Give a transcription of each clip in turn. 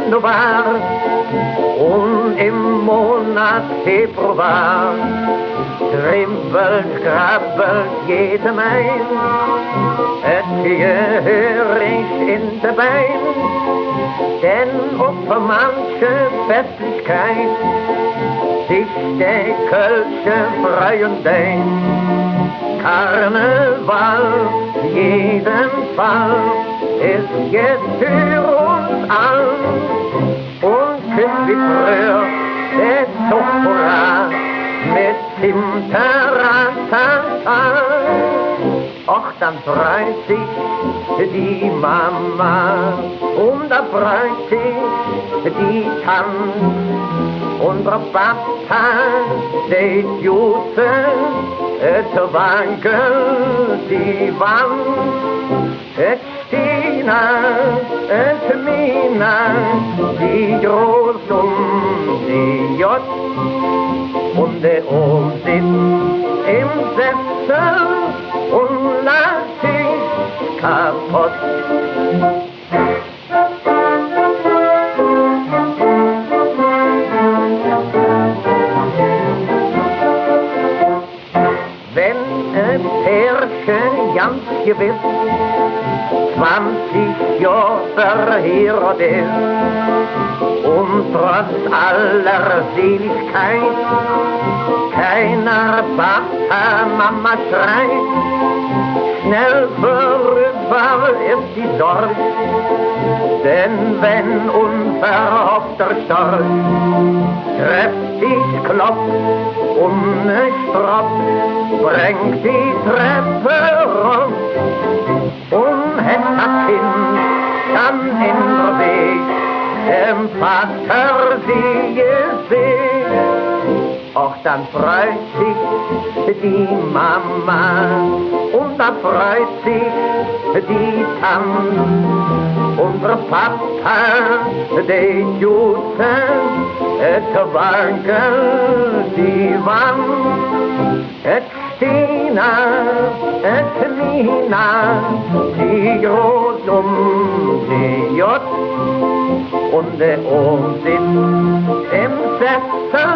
Januar und im Monat Februar kribbelt, krabbelt jedem ein, het gehör ich in de Bein, denn auf manche Festlichkeit sich der Kölsche freuen ein. Karneval, jeden Fall, ist jetzt für uns all. Und küss wie früher, der Zopora, mit Zimterratata. Och, dann freut sich die Mama und da freut sich die Tante. Unser Papa, der Jute, et Wankel, die Wand, et Stina, et Mina, die Groß und die J. Und der Ohm sitzt im Sessel und lacht sich kaputt. Wenn ein Pärchen ganz gewiss 20 Jahre verheiratet ist und trotz aller Seligkeit keiner Papa, Mama schreit, schnell vorüber ist die Sorge, denn wenn unverhoffter Storch kräftig klopft und nicht tropft, bringt die Treppe rum und hätt das Kind dann in der Weg, dem Vater sie gesehen. Och, dann freut sich die Mama und da freut sich die Tante. Unser Papa, der Jute, et Wankel, die Wand, et Stina, et Mina, die Groß und die J. Und der Ohm sitzt im Sessel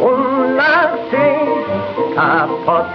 und lacht sich kaputt.